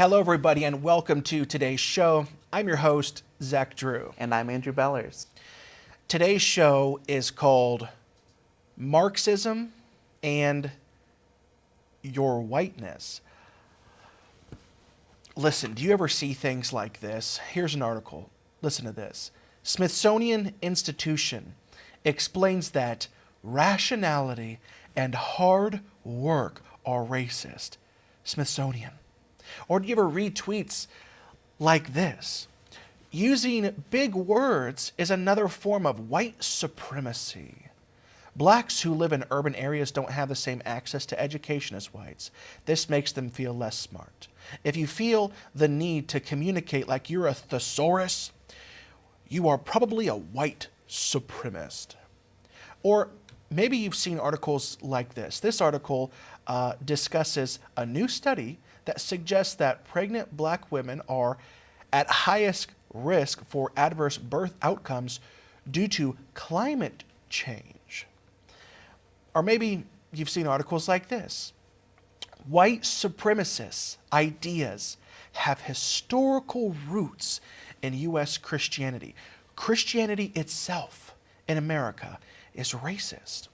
Hello, everybody, and welcome to today's show. I'm your host, Zach Drew. And I'm Andrew Bellers. Today's show is called Marxism and Your Whiteness. Listen, do you ever see things like this? Here's an article. Listen to this. Smithsonian Institution explains that rationality and hard work are racist. Smithsonian. Or do you ever read tweets like this? Using big words is another form of white supremacy. Blacks who live in urban areas don't have the same access to education as whites. This makes them feel less smart. If you feel the need to communicate like you're a thesaurus, you are probably a white supremacist. Or maybe you've seen articles like this. This article discusses a new study that suggests that pregnant black women are at highest risk for adverse birth outcomes due to climate change. Or maybe you've seen articles like this. White supremacist ideas have historical roots in U.S. Christianity. Christianity itself in America is racist.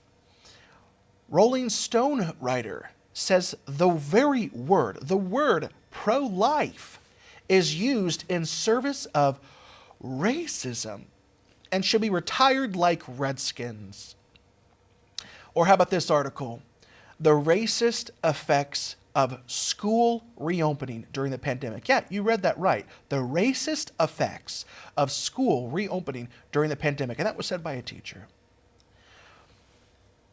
Rolling Stone writer says the word pro-life is used in service of racism and should be retired like Redskins. Or how about this article? The racist effects of school reopening during the pandemic. Yeah, you read that right. The racist effects of school reopening during the pandemic. And that was said by a teacher.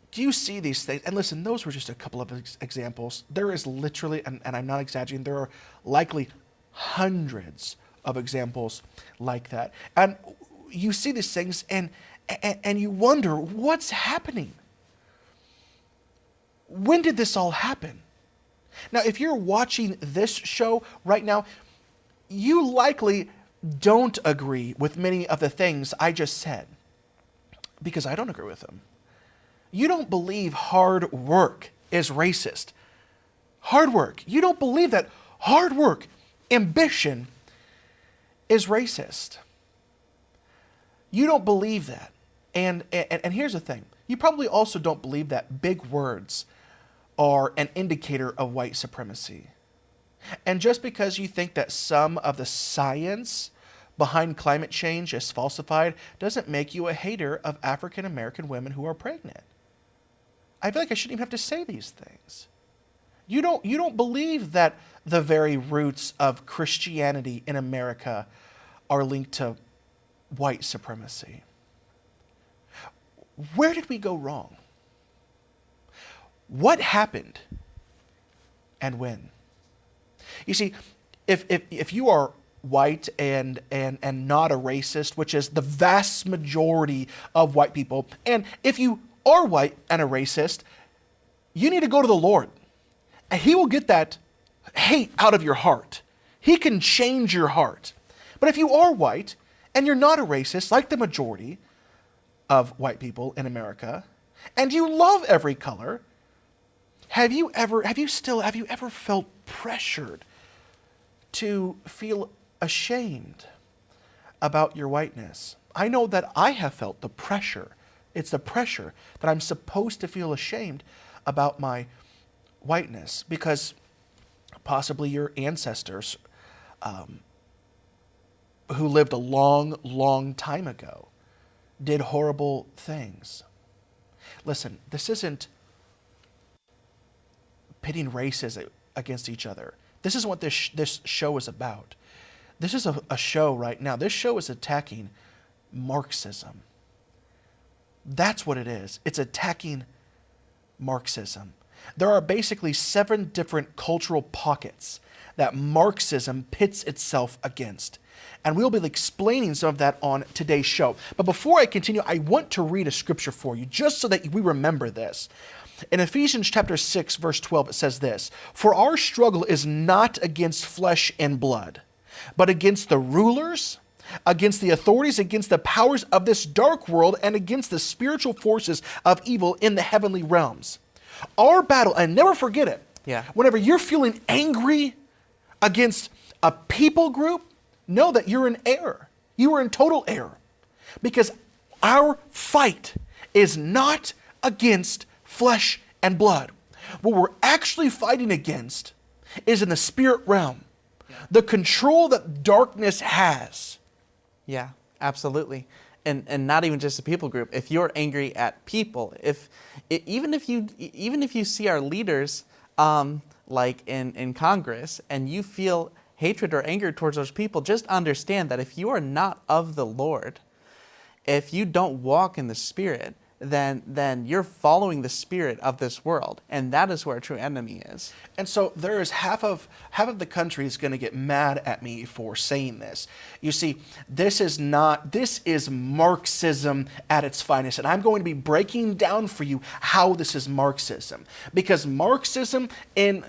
Do you see these things? And listen, those were just a couple of examples. There is literally, and I'm not exaggerating, there are likely hundreds of examples like that. And you see these things and you wonder, what's happening? When did this all happen? Now, if you're watching this show right now, you likely don't agree with many of the things I just said, because I don't agree with them. You don't believe hard work is racist. Hard work. You don't believe that hard work, ambition, is racist. You don't believe that. And here's the thing. You probably also don't believe that big words are an indicator of white supremacy. And just because you think that some of the science behind climate change is falsified doesn't make you a hater of African American women who are pregnant. I feel like I shouldn't even have to say these things. You don't believe that the very roots of Christianity in America are linked to white supremacy. Where did we go wrong? What happened and when? You see, if you are white and not a racist, which is the vast majority of white people, and if you are white and a racist, you need to go to the Lord. And He will get that hate out of your heart. He can change your heart. But if you are white and you're not a racist, like the majority of white people in America, and you love every color, have you ever felt pressured to feel ashamed about your whiteness? I know that I have felt the pressure. It's the pressure that I'm supposed to feel ashamed about my whiteness because possibly your ancestors who lived a long, long time ago did horrible things. Listen, this isn't pitting races against each other. This is what this show is about. This is a show right now. This show is attacking Marxism. That's what it is. It's attacking Marxism. There are basically 7 different cultural pockets that Marxism pits itself against. And we'll be explaining some of that on today's show. But before I continue, I want to read a scripture for you, just so that we remember this. In Ephesians chapter 6, verse 12, it says this: "For our struggle is not against flesh and blood, but against the rulers, against the authorities, against the powers of this dark world, and against the spiritual forces of evil in the heavenly realms." Our battle, and never forget it, whenever you're feeling angry against a people group, know that you're in error. You are in total error. Because our fight is not against flesh and blood. What we're actually fighting against is in the spirit realm. The control that darkness has. Yeah, absolutely. And not even just a people group. If you're angry at people, even if you see our leaders like in Congress and you feel hatred or anger towards those people, just understand that if you are not of the Lord, if you don't walk in the Spirit, then you're following the spirit of this world, and that is where a true enemy is. And so there is half of the country is going to get mad at me for saying this. You see, this is Marxism at its finest, and I'm going to be breaking down for you how this is Marxism, because Marxism in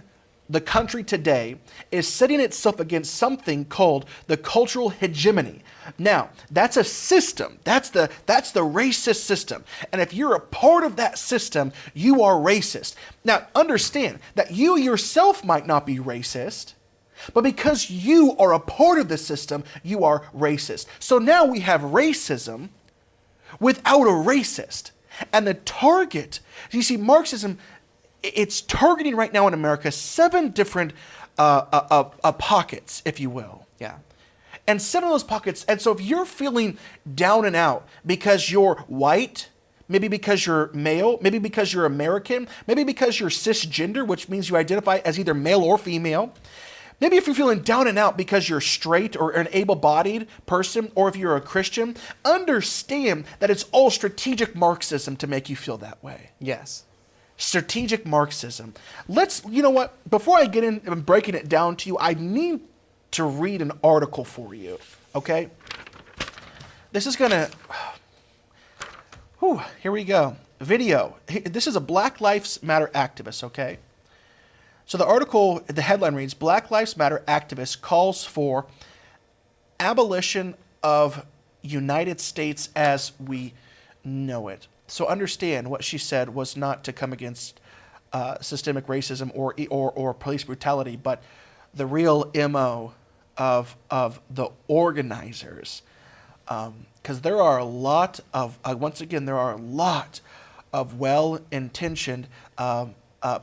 the country today is setting itself against something called the cultural hegemony. Now, that's a system. That's the racist system. And if you're a part of that system, you are racist. Now, understand that you yourself might not be racist, but because you are a part of the system, you are racist. So now we have racism without a racist. And the target, you see, Marxism, it's targeting right now in America 7 different pockets, if you will. Yeah. And 7 of those pockets, and so if you're feeling down and out because you're white, maybe because you're male, maybe because you're American, maybe because you're cisgender, which means you identify as either male or female, maybe if you're feeling down and out because you're straight or an able-bodied person, or if you're a Christian, understand that it's all strategic Marxism to make you feel that way. Yes. Strategic Marxism. You know what? Before I get in and breaking it down to you, I need to read an article for you, okay? This is gonna, here we go. Video. This is a Black Lives Matter activist, okay? So the article, the headline reads, Black Lives Matter activist calls for abolition of United States as we know it. So understand what she said was not to come against systemic racism or police brutality, but the real MO of the organizers. Because there are a lot of, once again, there are a lot of well-intentioned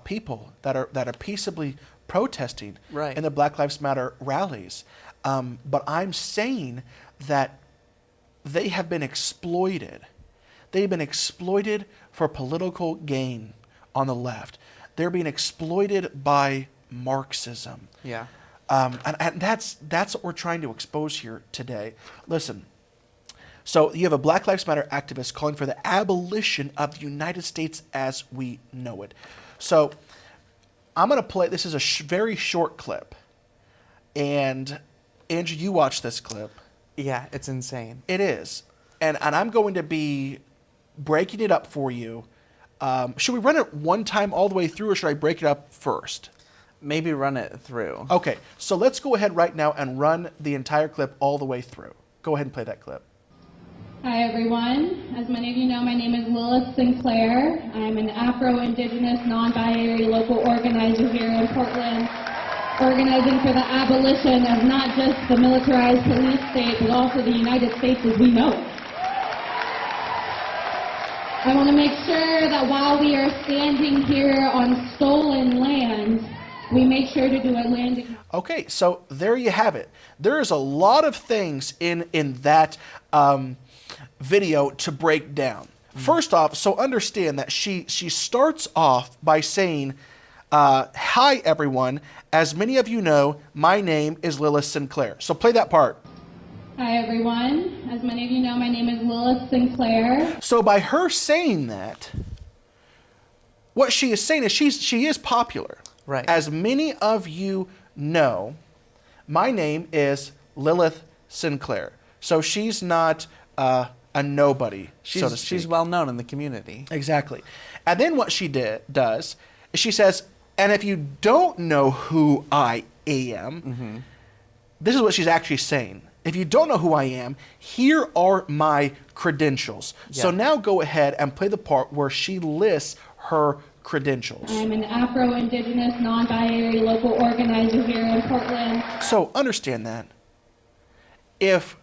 people that are peaceably protesting in the Black Lives Matter rallies. But I'm saying that they have been exploited. They've been exploited for political gain on the left. They're being exploited by Marxism. Yeah. And that's what we're trying to expose here today. Listen, so you have a Black Lives Matter activist calling for the abolition of the United States as we know it. So I'm going to play, this is a very short clip. And Andrew, you watch this clip. Yeah, it's insane. It is. And I'm going to be breaking it up for you. Should we run it one time all the way through, or should I break it up first? Maybe run it through. Okay, so let's go ahead right now and run the entire clip all the way through. Go ahead and play that clip. Hi everyone. As many of you know, my name is Lilith Sinclair. I'm an Afro-Indigenous, non-binary local organizer here in Portland, organizing for the abolition of not just the militarized police state, but also the United States as we know it. I want to make sure that while we are standing here on stolen land, we make sure to do a land... Okay, so there you have it. There is a lot of things in that video to break down. First off, so understand that she starts off by saying, hi everyone, as many of you know, my name is Lilith Sinclair. So play that part. Hi everyone, as many of you know, my name is Lilith Sinclair. So by her saying that, what she is saying is she is popular. Right. As many of you know, my name is Lilith Sinclair. So she's not a nobody, so to speak. She's well known in the community. Exactly. And then what she does is she says, and if you don't know who I am, this is what she's actually saying. If you don't know who I am, here are my credentials. Yeah. So now go ahead and play the part where she lists her credentials? I'm an Afro-Indigenous, non-binary local organizer here in Portland. So understand that. If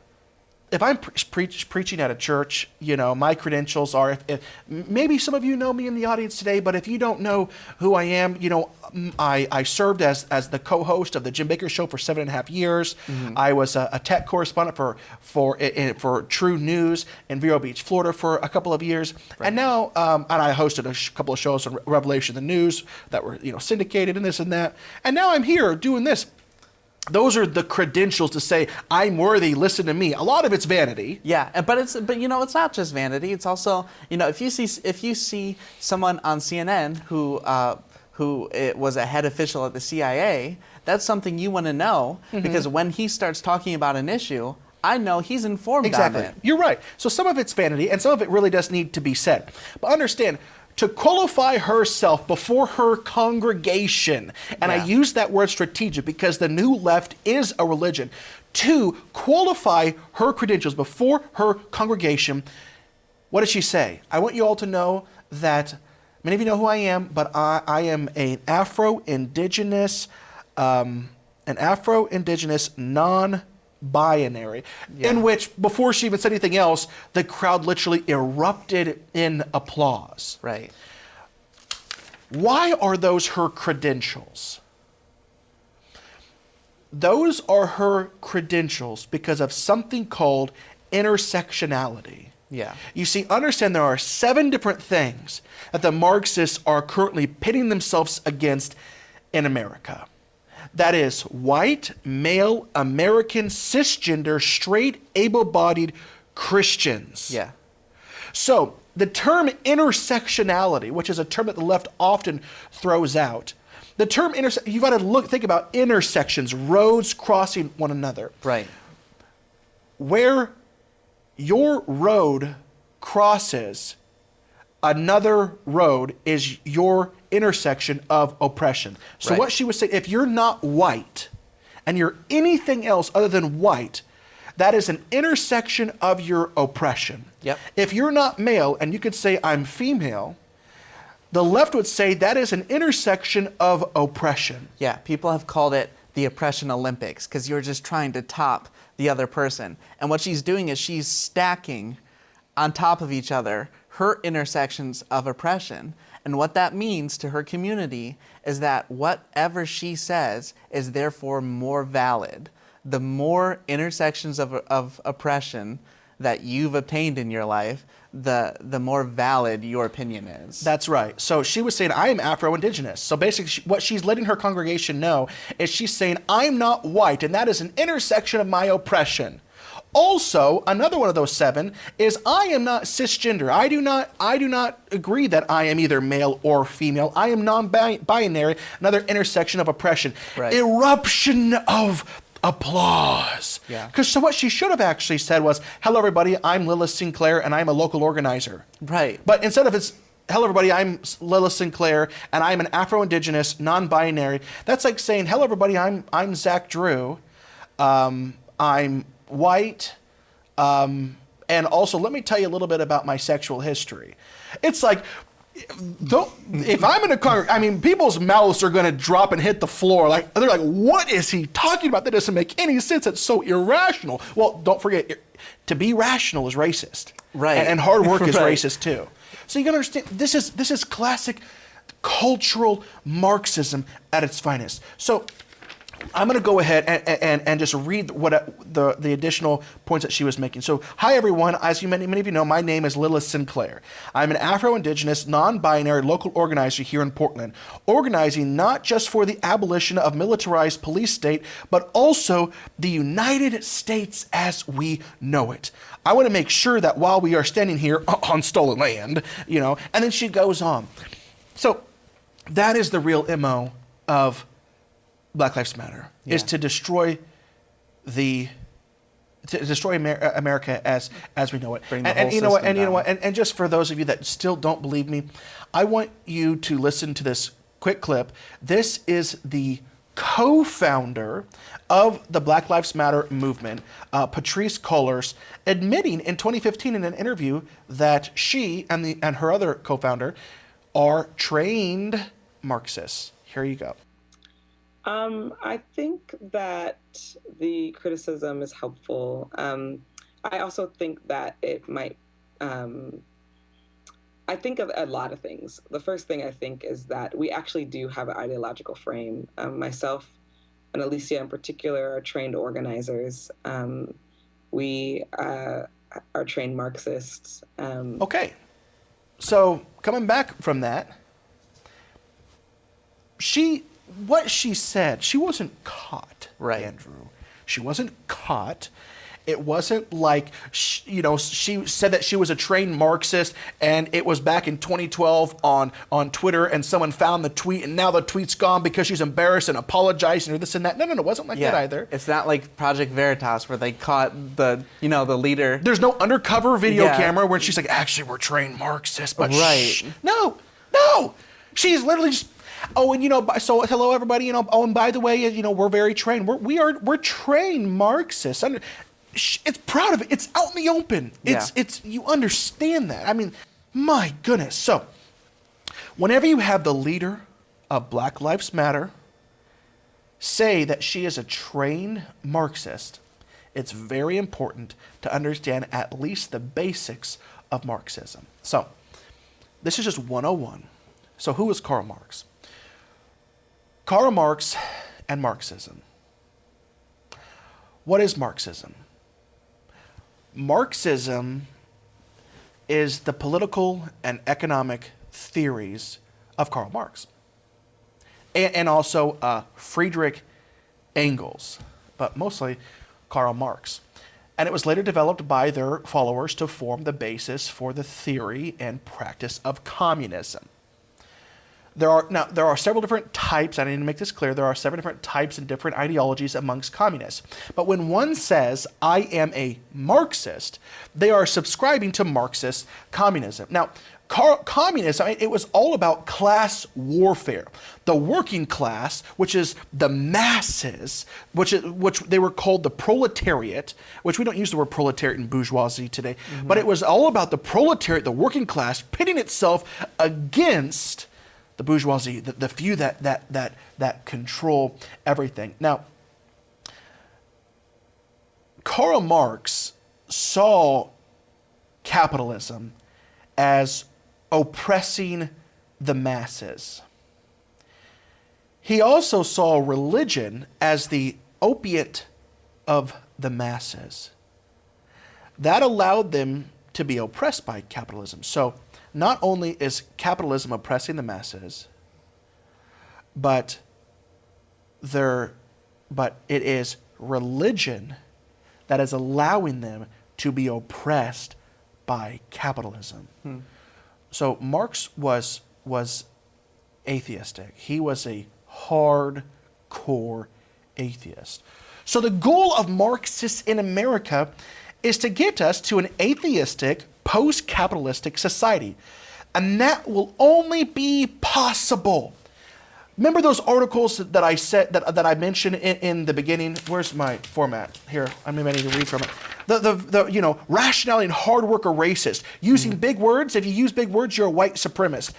I'm preaching at a church, you know, my credentials are, if maybe some of you know me in the audience today, but if you don't know who I am, you know, I served as the co-host of the Jim Baker Show for 7.5 years. Mm-hmm. I was a tech correspondent for True News in Vero Beach, Florida for a couple of years. Right. And now, and I hosted a couple of shows on Revelation, the news that were, you know, syndicated and this and that. And now I'm here doing this. Those are the credentials to say, I'm worthy, listen to me. A lot of it's vanity. Yeah, but you know, it's not just vanity. It's also, you know, if you see someone on CNN who was a head official at the CIA, that's something you want to know, because when he starts talking about an issue, I know he's informed Exactly. on it. You're right. So some of it's vanity, and some of it really does need to be said. But understand, to qualify herself before her congregation, and Yeah. I use that word strategic because the New Left is a religion, to qualify her credentials before her congregation, what does she say? I want you all to know that, many of you know who I am, but I am an Afro-Indigenous non-binary, in which, before she even said anything else, the crowd literally erupted in applause. Right. Why are those her credentials? Those are her credentials because of something called intersectionality. Yeah. You see, understand there are 7 different things that the Marxists are currently pitting themselves against in America. That is white, male, American, cisgender, straight, able-bodied Christians. Yeah. So the term intersectionality, which is a term that the left often throws out, the term you've got to think about intersections, roads crossing one another. Right. Where your road crosses another road is your intersection of oppression. So Right. what she was saying, if you're not white and you're anything else other than white, that is an intersection of your oppression. Yep. If you're not male and you could say I'm female, the left would say that is an intersection of oppression. Yeah, people have called it the oppression Olympics, because you're just trying to top the other person. And what she's doing is she's stacking on top of each other her intersections of oppression. And what that means to her community is that whatever she says is therefore more valid. The more intersections of oppression that you've obtained in your life, the more valid your opinion is. That's right. So she was saying, I am Afro-Indigenous. So basically, what she's letting her congregation know is she's saying, I'm not white, and that is an intersection of my oppression. Also, another one of those 7 is I am not cisgender. I do not agree that I am either male or female. I am non-binary, another intersection of oppression. Right. Eruption of applause. Yeah. Because so what she should have actually said was, hello everybody, I'm Lilith Sinclair and I'm a local organizer. Right. But instead of it's, hello everybody, I'm Lilith Sinclair and I'm an Afro-Indigenous, non-binary, that's like saying, hello everybody, I'm Zach Drew, I'm white, and also let me tell you a little bit about my sexual history. It's like, if I'm in a car, I mean, people's mouths are going to drop and hit the floor. Like, they're like, what is he talking about? That doesn't make any sense. It's so irrational. Well, don't forget, to be rational is racist. Right. And hard work is Right. racist too. So you got to understand, this is classic cultural Marxism at its finest. So I'm going to go ahead and just read what the additional points that she was making. So, hi everyone. As many of you know, my name is Lilith Sinclair. I'm an Afro-Indigenous, non-binary local organizer here in Portland, organizing not just for the abolition of militarized police state, but also the United States as we know it. I want to make sure that while we are standing here on stolen land, you know, and then she goes on. So, that is the real MO of Black Lives Matter, is to destroy America as we know it. And you know what, and just for those of you that still don't believe me, I want you to listen to this quick clip. This is the co-founder of the Black Lives Matter movement, Patrisse Cullors, admitting in 2015 in an interview that she and her other co-founder are trained Marxists. Here you go. I think that the criticism is helpful. I also think that it might, I think of a lot of things. The first thing I think is that we actually do have an ideological frame. Myself and Alicia in particular are trained organizers. We are trained Marxists. Okay. So coming back from that, what she said, she wasn't caught, Right. Andrew. She wasn't caught. It wasn't like, she said that she was a trained Marxist and it was back in 2012 on Twitter and someone found the tweet and now the tweet's gone because she's embarrassed and apologized and this and that. No, it wasn't like that either. It's not like Project Veritas where they caught the leader. There's no undercover video Yeah. camera where she's like, actually, we're trained Marxists, but Right. No. She's literally just, so hello everybody, and by the way, we're very trained. We're trained Marxists. It's proud of it. It's out in the open. It's you understand that. I mean, my goodness. So, whenever you have the leader of Black Lives Matter say that she is a trained Marxist, it's very important to understand at least the basics of Marxism. So, this is just 101. So, who is Karl Marx? Karl Marx and Marxism. What is Marxism? Marxism is the political and economic theories of Karl Marx. And also Friedrich Engels, but mostly Karl Marx. And it was later developed by their followers to form the basis for the theory and practice of communism. There are several different types, I need to make this clear, there are several different types and different ideologies amongst communists. But when one says, I am a Marxist, they are subscribing to Marxist communism. Now, communism, it was all about class warfare. The working class, which is the masses, which they were called the proletariat, which we don't use the word proletariat in bourgeoisie today, but it was all about the proletariat, the working class, pitting itself against the bourgeoisie, the few that control everything. Now, Karl Marx saw capitalism as oppressing the masses. He also saw religion as the opiate of the masses. That allowed them to be oppressed by capitalism. So, not only is capitalism oppressing the masses, but it is religion that is allowing them to be oppressed by capitalism. So Marx was atheistic. He was a hardcore atheist. So the goal of Marxists in America is to get us to an atheistic, post-capitalistic society. And that will only be possible. Remember those articles that I said that I mentioned in the beginning? Where's my format? Here, I'm ready to read from it. The rationality and hard work are racist. Using big words, if you use big words, you're a white supremacist.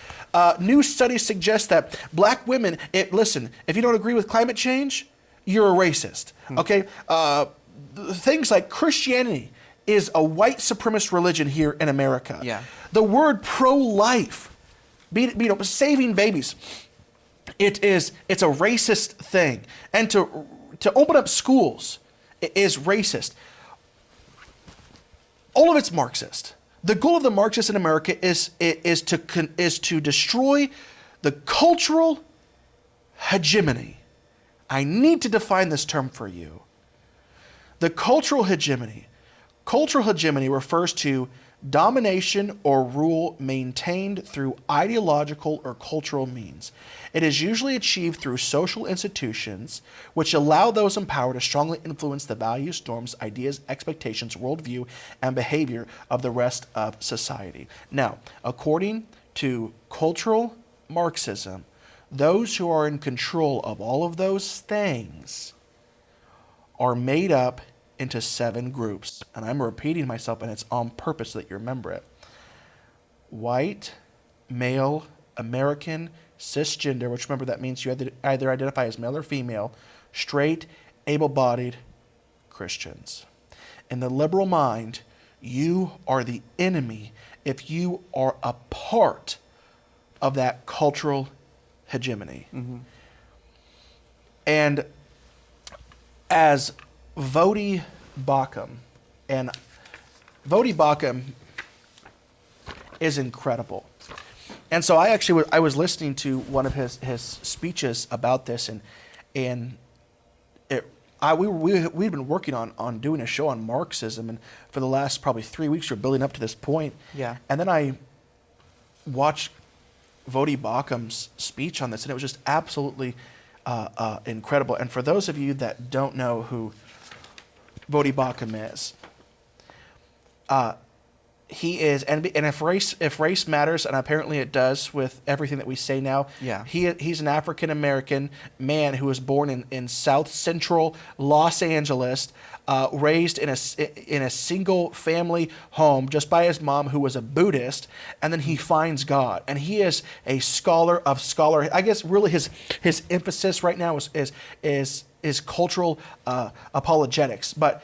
New studies suggest that black women, listen, if you don't agree with climate change, you're a racist. Okay? Things like Christianity is a white supremacist religion here in America. Yeah. The word pro-life, saving babies, it's a racist thing. And to open up schools is racist. All of it's Marxist. The goal of the Marxists in America is to destroy the cultural hegemony. I need to define this term for you. The cultural hegemony. Cultural hegemony refers to domination or rule maintained through ideological or cultural means. It is usually achieved through social institutions which allow those in power to strongly influence the values, norms, ideas, expectations, worldview, and behavior of the rest of society. Now, according to cultural Marxism, those who are in control of all of those things are made up into 7 groups. And I'm repeating myself, and it's on purpose so that you remember it. White, male, American cisgender, which remember that means you either identify as male or female, straight, able-bodied Christians. In the liberal mind, you are the enemy if you are a part of that cultural hegemony. Mm-hmm. And as Vodi Bakum, and Vodi Bakum is incredible. And so I was listening to one of his speeches about this, and we'd been working on doing a show on Marxism, and for the last probably 3 weeks we're building up to this point. Yeah. And then I watched Vodi Bakum's speech on this, and it was just absolutely incredible. And for those of you that don't know who Vodi Bakum is, he is, and if race matters, and apparently it does with everything that we say now, yeah. he's an African American man who was born in South Central Los Angeles, raised in a single family home just by his mom, who was a Buddhist, and then he finds God, and he is a scholar of scholar. I guess really his emphasis right now is cultural apologetics, but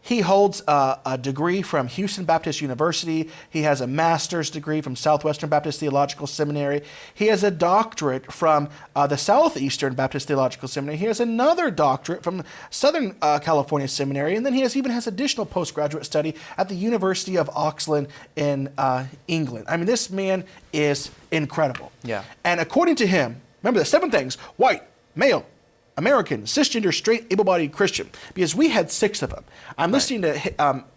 he holds a degree from Houston Baptist University. He has a master's degree from Southwestern Baptist Theological Seminary. He has a doctorate from the Southeastern Baptist Theological Seminary. He has another doctorate from Southern California Seminary. And then he even has additional postgraduate study at the University of Oxford in England. I mean, this man is incredible. Yeah. And according to him, remember the 7 things: white, male, American, cisgender, straight, able-bodied Christian, because we had 6 of them. I'm listening to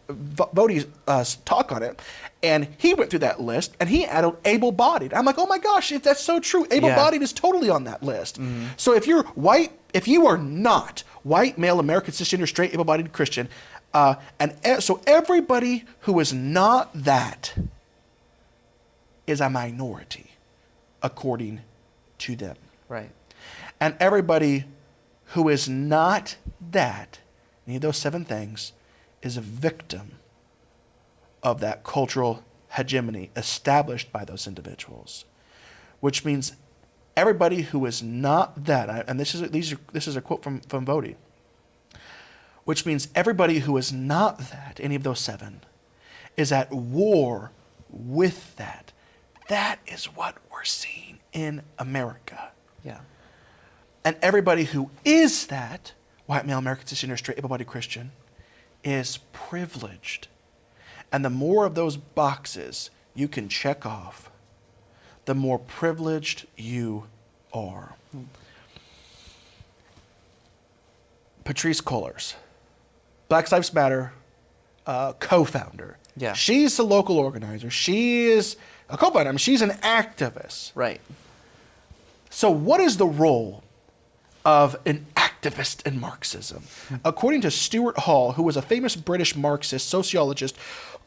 Vodi's talk on it, and he went through that list, and he added able-bodied. I'm like, oh my gosh, that's so true. Able-bodied is totally on that list. Mm-hmm. So if you're white, if you are not white, male, American, cisgender, straight, able-bodied Christian, so everybody who is not that is a minority, according to them. Right. And everybody who is not that, any of those 7 things, is a victim of that cultural hegemony established by those individuals. Which means everybody who is not that, and this is a quote from Vodi, which means everybody who is not that, any of those 7, is at war with that. That is what we're seeing in America. Yeah. And everybody who is that, white, male, American, cisgender, straight, able-bodied Christian, is privileged. And the more of those boxes you can check off, the more privileged you are. Patrisse Cullors, Black Lives Matter co-founder. Yeah. She's the local organizer. She is a co-founder. I mean, she's an activist. Right. So what is the role of an activist in Marxism? According to Stuart Hall, who was a famous British Marxist, sociologist,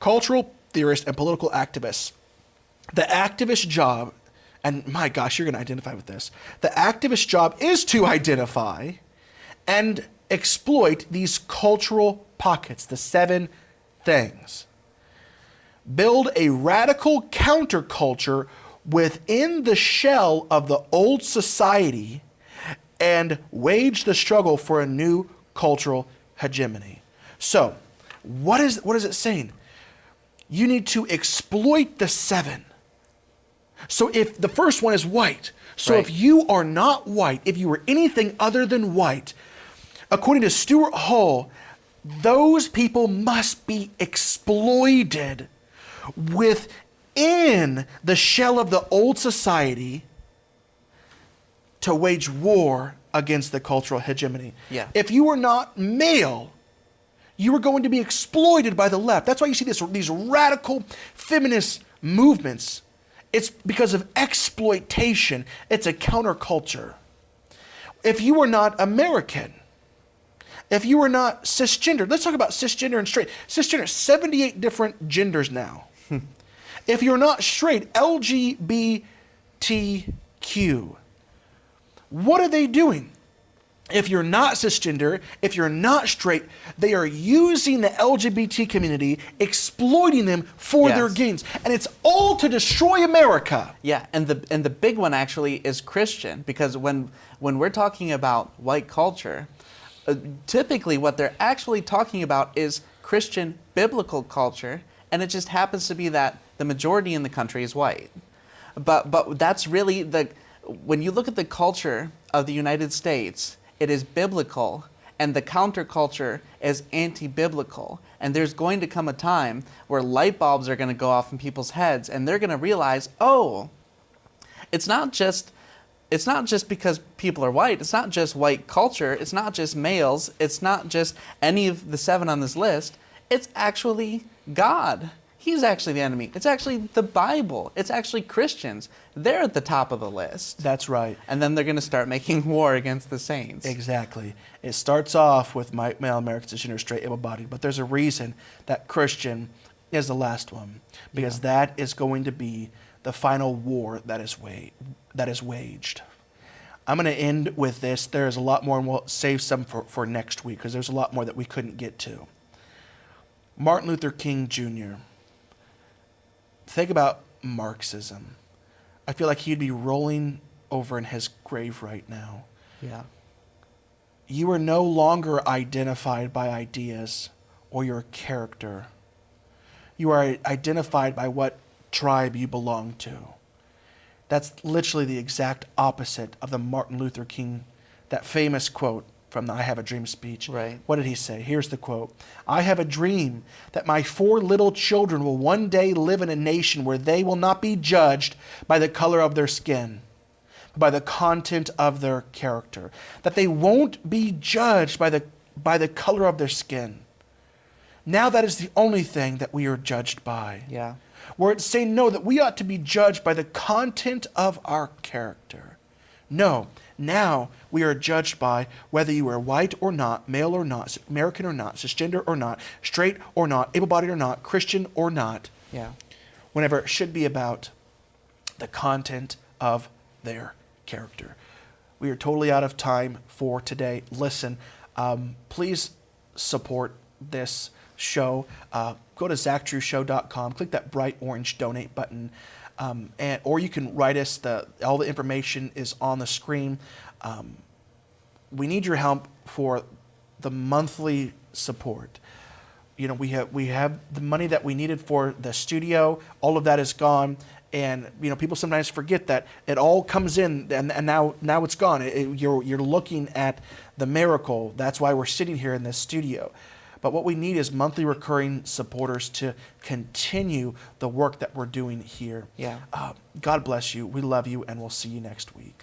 cultural theorist, and political activist, the activist job, and my gosh, you're going to identify with this, the activist job is to identify and exploit these cultural pockets, the 7 things. Build a radical counterculture within the shell of the old society and wage the struggle for a new cultural hegemony. So, what is it saying? You need to exploit the 7. So if the first one is white, so Right. if you are not white, if you are anything other than white, according to Stuart Hall, those people must be exploited within the shell of the old society to wage war against the cultural hegemony. Yeah. If you are not male, you are going to be exploited by the left. That's why you see these radical feminist movements. It's because of exploitation. It's a counterculture. If you are not American, if you are not cisgender, let's talk about cisgender and straight. Cisgender, 78 different genders now. If you're not straight, LGBTQ, what are they doing? if you're not cisgender, if you're not straight, they are using the LGBT community, exploiting them for their Yes. gains. And it's all to destroy America. Yeah, and the big one actually is Christian, because when we're talking about white culture, typically what they're actually talking about is Christian biblical culture, and it just happens to be that the majority in the country is white. But that's really when you look at the culture of the United States, it is biblical, and the counterculture is anti-biblical. And there's going to come a time where light bulbs are going to go off in people's heads, and they're going to realize, oh, it's not just because people are white. It's not just white culture. It's not just males. It's not just any of the 7 on this list. It's actually God. He's actually the enemy. It's actually the Bible. It's actually Christians. They're at the top of the list. That's right. And then they're going to start making war against the saints. Exactly. It starts off with male, American, cisgender, straight, able-bodied, but there's a reason that Christian is the last one, because that is going to be the final war that is waged. I'm going to end with this. There is a lot more, and we'll save some for next week, because there's a lot more that we couldn't get to. Martin Luther King Jr. Think about Marxism. I feel like he'd be rolling over in his grave right now. Yeah. You are no longer identified by ideas or your character. You are identified by what tribe you belong to. That's literally the exact opposite of the Martin Luther King, that famous quote from the I Have a Dream speech. Right. What did he say? Here's the quote. I have a dream that my 4 little children will one day live in a nation where they will not be judged by the color of their skin, but by the content of their character. That they won't be judged by the color of their skin. Now that is the only thing that we are judged by. Yeah. Where it's saying no, that we ought to be judged by the content of our character. No, now we are judged by whether you are white or not, male or not, American or not, cisgender or not, straight or not, able-bodied or not, Christian or not. Yeah. Whenever it should be about the content of their character. We are totally out of time for today. Listen, please support this show. Go to zachdrewshow.com, click that bright orange donate button, or you can write us. All the information is on the screen. We need your help for the monthly support. You know, we have the money that we needed for the studio. All of that is gone. And, you know, people sometimes forget that it all comes in and now it's gone. You're looking at the miracle. That's why we're sitting here in this studio. But what we need is monthly recurring supporters to continue the work that we're doing here. Yeah. God bless you. We love you, and we'll see you next week.